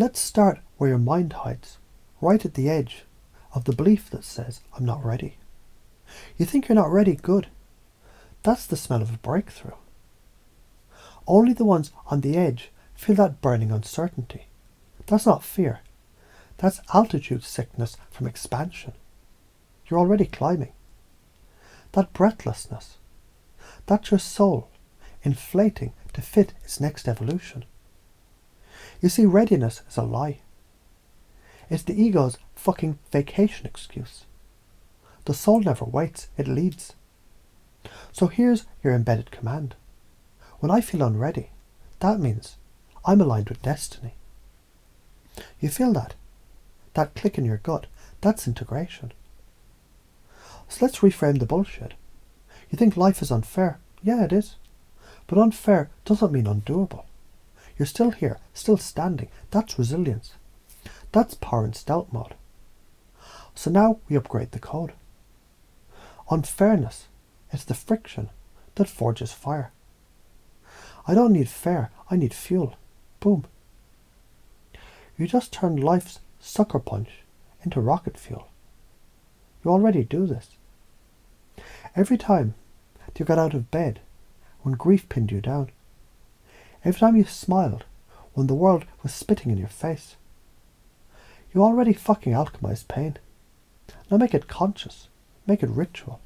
Let's start where your mind hides, right at the edge of the belief that says, I'm not ready. You think you're not ready? Good. That's the smell of a breakthrough. Only the ones on the edge feel that burning uncertainty. That's not fear. That's altitude sickness from expansion. You're already climbing. That breathlessness, that's your soul inflating to fit its next evolution. You see, readiness is a lie. It's the ego's fucking vacation excuse. The soul never waits, it leads. So here's your embedded command. When I feel unready, that means I'm aligned with destiny. You feel that? That click in your gut, that's integration. So let's reframe the bullshit. You think life is unfair? Yeah, it is. But unfair doesn't mean undoable. You're still here, still standing. That's resilience. That's power in stealth mode. So now we upgrade the code. Unfairness is the friction that forges fire. I don't need fair, I need fuel. Boom. You just turned life's sucker punch into rocket fuel. You already do this. Every time you got out of bed when grief pinned you down. Every time you smiled when the world was spitting in your face. You already fucking alchemized pain. Now make it conscious. Make it ritual.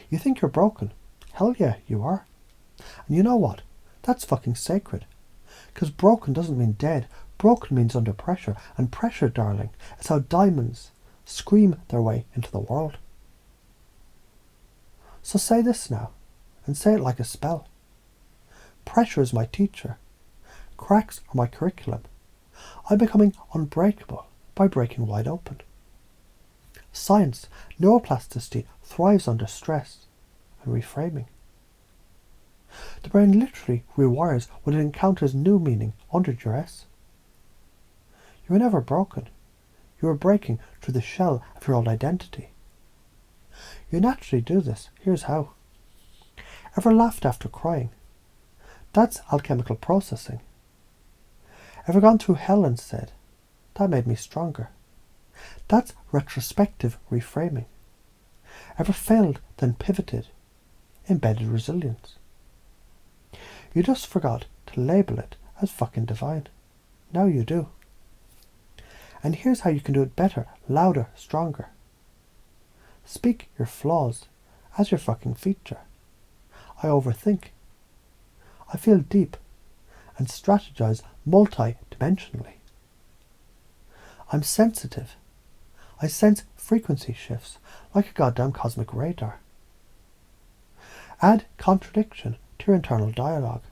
You think you're broken? Hell yeah, you are. And you know what? That's fucking sacred. Because broken doesn't mean dead. Broken means under pressure. And pressure, darling, is how diamonds scream their way into the world. So say this now, and say it like a spell. Pressure is my teacher. Cracks are my curriculum. I'm becoming unbreakable by breaking wide open. Science, neuroplasticity thrives under stress and reframing. The brain literally rewires when it encounters new meaning under duress. You were never broken. You were breaking through the shell of your old identity. You naturally do this. Here's how. Ever laughed after crying? That's alchemical processing. Ever gone through hell and said, that made me stronger? That's retrospective reframing. Ever failed, then pivoted? Embedded resilience. You just forgot to label it as fucking divine. Now you do. And here's how you can do it better, louder, stronger. Speak your flaws as your fucking feature. I overthink. I feel deep and strategize multi-dimensionally. I'm sensitive. I sense frequency shifts like a goddamn cosmic radar. Add contradiction to your internal dialogue.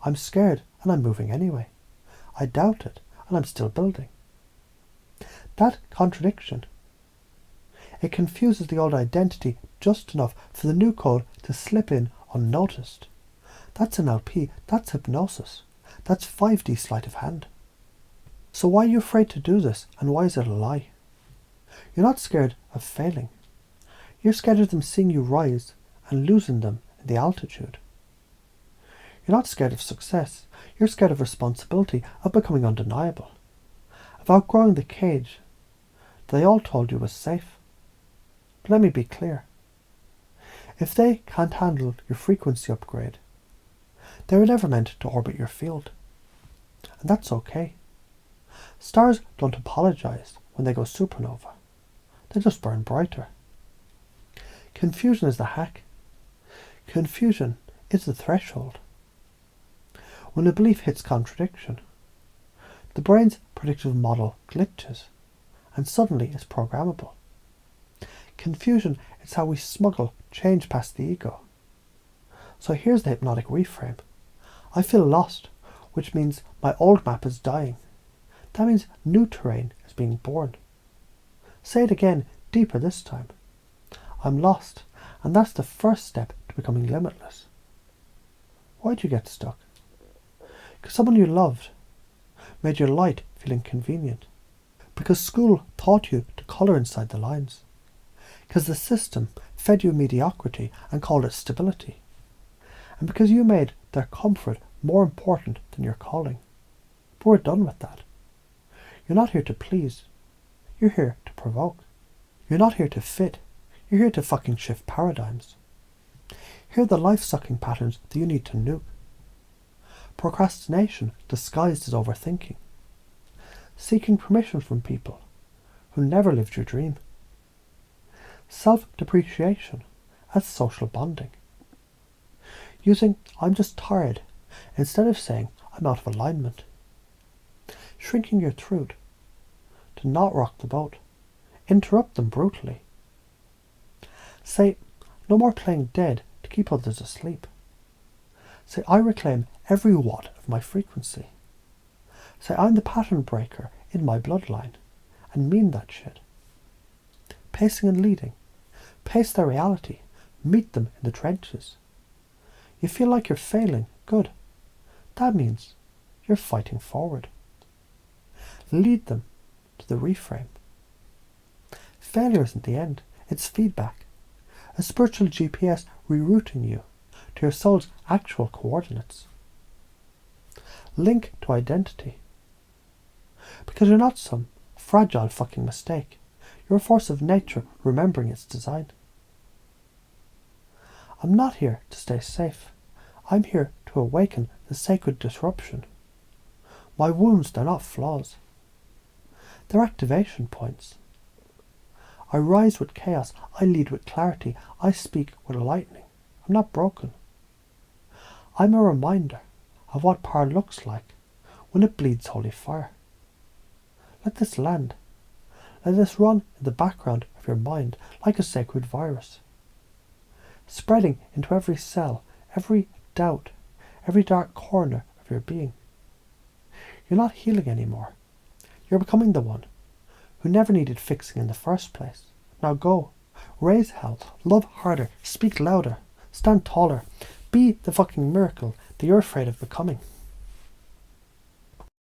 I'm scared and I'm moving anyway. I doubt it and I'm still building. That contradiction, it confuses the old identity just enough for the new code to slip in unnoticed. That's NLP, that's hypnosis, that's 5D sleight of hand. So why are you afraid to do this, and why is it a lie? You're not scared of failing. You're scared of them seeing you rise and losing them in the altitude. You're not scared of success. You're scared of responsibility, of becoming undeniable, of outgrowing the cage that they all told you was safe. But let me be clear. If they can't handle your frequency upgrade, they were never meant to orbit your field. And that's okay. Stars don't apologize when they go supernova. They just burn brighter. Confusion is the hack. Confusion is the threshold. When a belief hits contradiction, the brain's predictive model glitches and suddenly it's programmable. Confusion is how we smuggle change past the ego. So here's the hypnotic reframe. I feel lost, which means my old map is dying. That means new terrain is being born. Say it again, deeper this time. I'm lost, and that's the first step to becoming limitless. Why'd you get stuck? Because someone you loved made your light feel inconvenient. Because school taught you to colour inside the lines. Because the system fed you mediocrity and called it stability. And because you made their comfort more important than your calling. But we're done with that. You're not here to please. You're here to provoke. You're not here to fit. You're here to fucking shift paradigms. Here are the life-sucking patterns that you need to nuke. Procrastination disguised as overthinking. Seeking permission from people who never lived your dream. Self-depreciation as social bonding. Using "I'm just tired" instead of saying "I'm out of alignment." Shrinking your truth. To not rock the boat. Interrupt them brutally. Say "no more playing dead" to keep others asleep. Say "I reclaim every watt of my frequency." Say "I'm the pattern breaker in my bloodline," and mean that shit. Pacing and leading. Pace their reality. Meet them in the trenches. You feel like you're failing. Good. That means you're fighting forward. Lead them to the reframe. Failure isn't the end. It's feedback. A spiritual GPS rerouting you to your soul's actual coordinates. Link to identity. Because you're not some fragile fucking mistake. You're a force of nature remembering its design. I'm not here to stay safe. I'm here to awaken the sacred disruption. My wounds, they're not flaws. They're activation points. I rise with chaos. I lead with clarity. I speak with lightning. I'm not broken. I'm a reminder of what power looks like when it bleeds holy fire. Let this land. Let this run in the background of your mind like a sacred virus, spreading into every cell, every doubt, every dark corner of your being. You're not healing anymore. You're becoming the one who never needed fixing in the first place. Now go. Raise hell. Love harder. Speak louder. Stand taller. Be the fucking miracle that you're afraid of becoming.